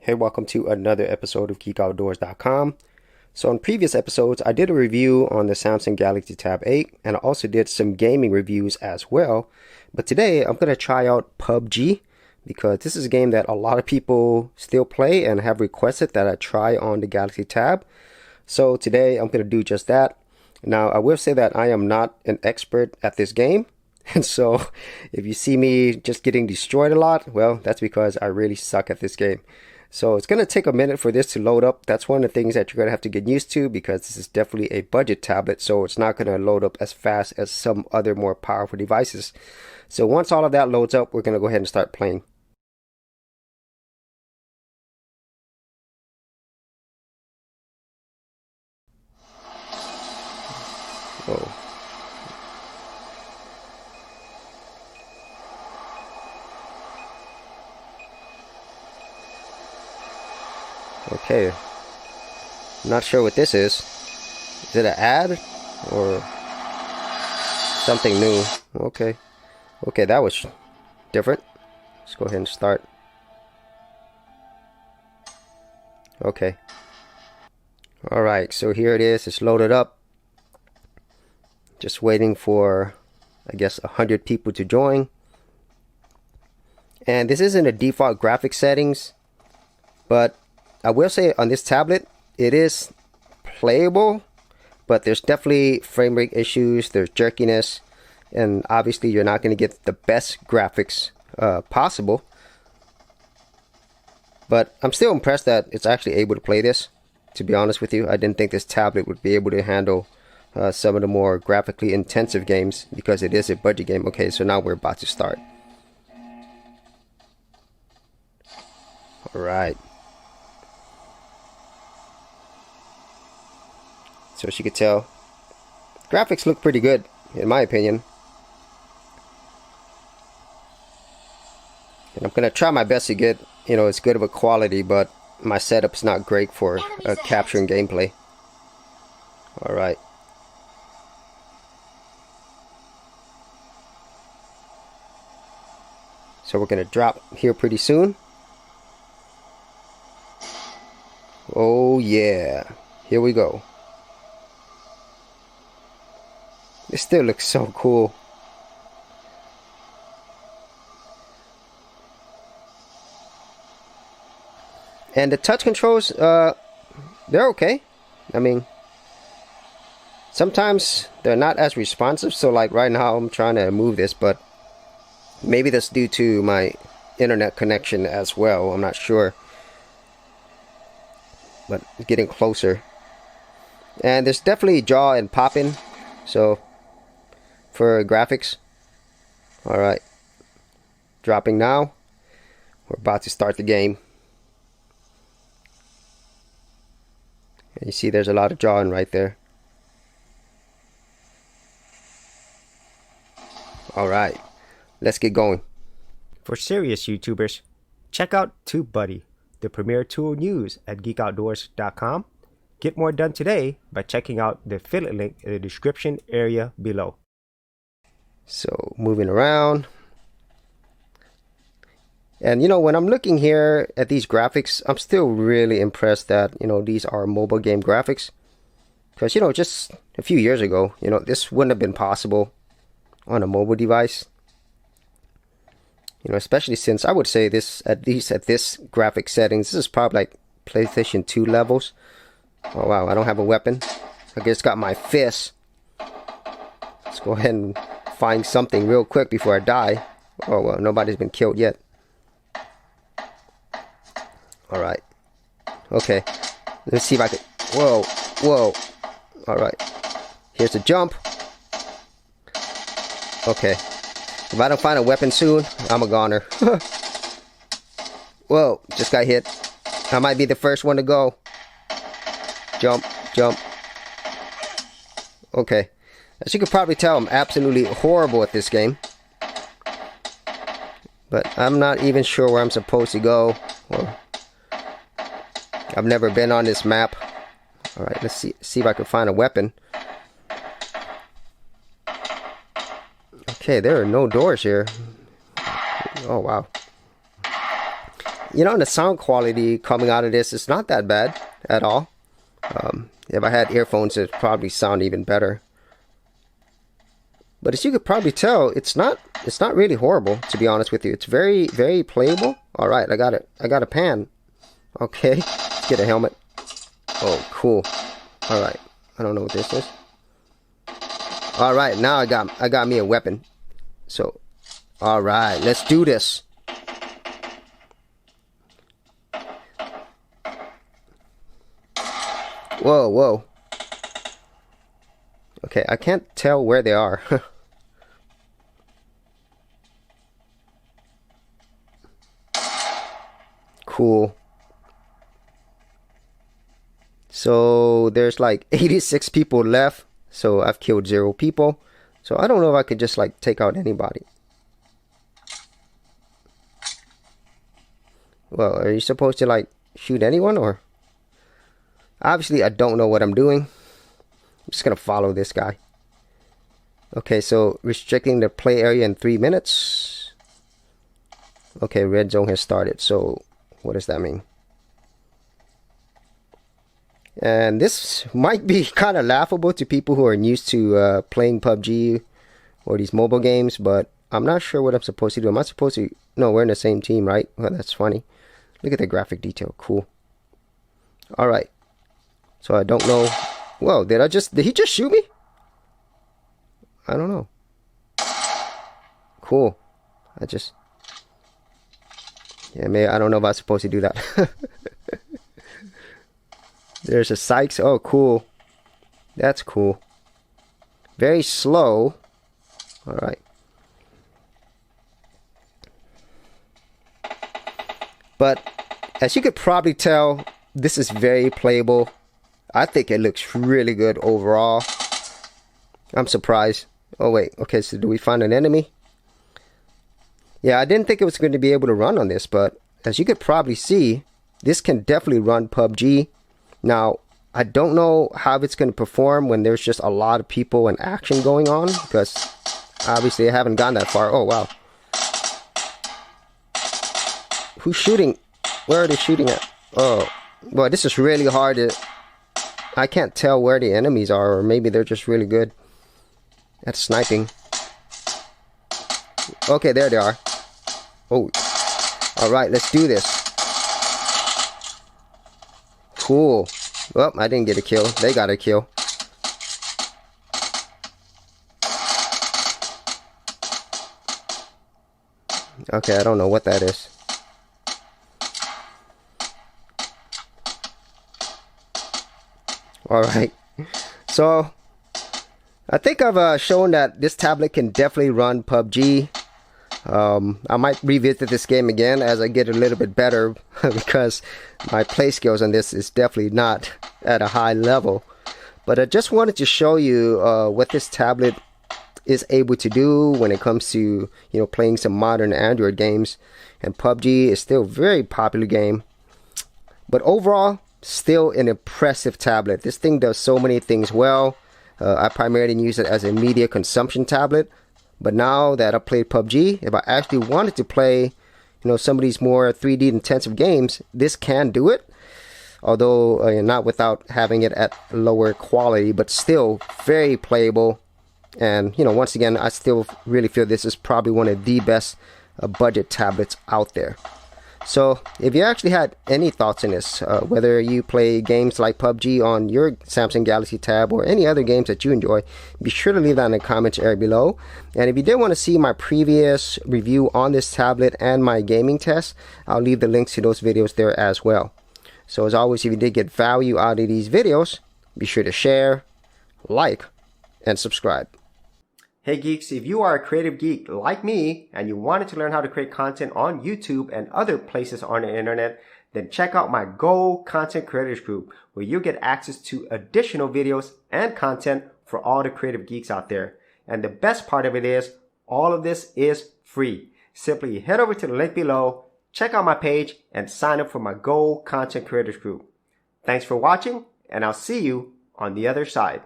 Hey, welcome to another episode of GeekOutdoors.com. So in previous episodes, I did a review on the Samsung Galaxy Tab 8, and I also did some gaming reviews as well. But today, I'm going to try out PUBG, because this is a game that a lot of people still play and have requested that I try on the Galaxy Tab. So today, I'm going to do just that. Now, I will say that I am not an expert at this game. And so, if you see me just getting destroyed a lot, well, that's because I really suck at this game. So it's going to take a minute for this to load up. That's one of the things that you're going to have to get used to, because this is definitely a budget tablet, so it's not going to load up as fast as some other more powerful devices. So once all of that loads up, we're going to go ahead and start playing. Oh. Okay, not sure what this is. Is it an ad or something new? Okay, that was different. Let's go ahead and start. Okay, alright, so here it is. It's loaded up. Just waiting for, I guess, 100 people to join. And this isn't a default graphic settings, but I will say on this tablet, it is playable, but there's definitely frame rate issues, there's jerkiness, and obviously you're not going to get the best graphics possible. But I'm still impressed that it's actually able to play this, to be honest with you. I didn't think this tablet would be able to handle some of the more graphically intensive games, because it is a budget game. Okay, so now we're about to start. Alright. So as you can tell, graphics look pretty good, in my opinion. And I'm going to try my best to get, as good of a quality, but my setup's not great for capturing gameplay. Alright. So we're going to drop here pretty soon. Oh yeah, here we go. It still looks so cool. And the touch controls, they're okay. I mean, sometimes they're not as responsive. So like right now, I'm trying to move this, but maybe that's due to my internet connection as well. I'm not sure. But getting closer. And there's definitely jaw and popping. So for graphics. Alright, dropping now. We're about to start the game. And you see there's a lot of jawing right there. Alright, let's get going. For serious YouTubers, check out TubeBuddy, the premier tool news at GeekOutdoors.com. Get more done today by checking out the affiliate link in the description area below. So moving around, and when I'm looking here at these graphics, I'm still really impressed that these are mobile game graphics, because just a few years ago this wouldn't have been possible on a mobile device, especially since I would say this, at least at this graphic settings, this is probably like PlayStation 2 levels. Oh wow, I don't have a weapon. I just got my fist. Let's go ahead and find something real quick before I die. Oh well, nobody's been killed yet. Alright. Okay. Let's see if I can. Whoa. Alright. Here's the jump. Okay. If I don't find a weapon soon, I'm a goner. Whoa, just got hit. I might be the first one to go. Jump. Okay. As you can probably tell, I'm absolutely horrible at this game. But I'm not even sure where I'm supposed to go. Well, I've never been on this map. Alright, let's see if I can find a weapon. Okay, there are no doors here. Oh, wow. You know, the sound quality coming out of this is not that bad at all. If I had earphones, it'd probably sound even better. But as you could probably tell, it's not really horrible, to be honest with you. It's very, very playable. All right, I got it. I got a pan. Okay, let's get a helmet. Oh, cool. All right, I don't know what this is. All right, now I got me a weapon. So, all right, let's do this. Whoa, whoa. Okay, I can't tell where they are. Cool. So there's like 86 people left. So I've killed 0 people. So I don't know if I could just like take out anybody. Well, are you supposed to like shoot anyone or? Obviously I don't know what I'm doing. I'm just gonna follow this guy. Okay, so restricting the play area in 3 minutes. Okay, red zone has started. So what does that mean? And this might be kind of laughable to people who are used to playing PUBG or these mobile games, but I'm not sure what I'm supposed to do. Am I supposed to? No, we're in the same team, right? Well, that's funny. Look at the graphic detail. Cool. All right. So I don't know. Whoa, did he just shoot me? I don't know. Cool. Yeah, maybe I don't know if I'm supposed to do that. There's a Sykes. Oh, cool. That's cool. Very slow. All right. But as you could probably tell, this is very playable. I think it looks really good overall. I'm surprised. Oh, wait. Okay, so do we find an enemy? Yeah, I didn't think it was going to be able to run on this, but as you could probably see, this can definitely run PUBG. Now, I don't know how it's going to perform when there's just a lot of people and action going on, because obviously I haven't gone that far. Oh, wow. Who's shooting? Where are they shooting at? Oh, boy, this is really hard to... I can't tell where the enemies are, or maybe they're just really good at sniping. Okay, there they are. Oh, all right, let's do this. Cool. Well, I didn't get a kill. They got a kill. Okay, I don't know what that is. All right. So, I think I've shown that this tablet can definitely run PUBG. I might revisit this game again as I get a little bit better because my play skills on this is definitely not at a high level. But I just wanted to show you what this tablet is able to do when it comes to playing some modern Android games. And PUBG is still a very popular game. But overall, still an impressive tablet. This thing does so many things well. I primarily use it as a media consumption tablet. But now that I played PUBG, if I actually wanted to play, some of these more 3D intensive games, this can do it. Although not without having it at lower quality, but still very playable. And once again, I still really feel this is probably one of the best budget tablets out there. So if you actually had any thoughts on this, whether you play games like PUBG on your Samsung Galaxy Tab or any other games that you enjoy, be sure to leave that in the comments area below. And if you did want to see my previous review on this tablet and my gaming test, I'll leave the links to those videos there as well. So as always, if you did get value out of these videos, be sure to share, like, and subscribe. Hey geeks, if you are a creative geek like me and you wanted to learn how to create content on YouTube and other places on the internet, then check out my Go Content Creators Group, where you'll get access to additional videos and content for all the creative geeks out there. And the best part of it is, all of this is free. Simply head over to the link below, check out my page, and sign up for my Go Content Creators Group. Thanks for watching, and I'll see you on the other side.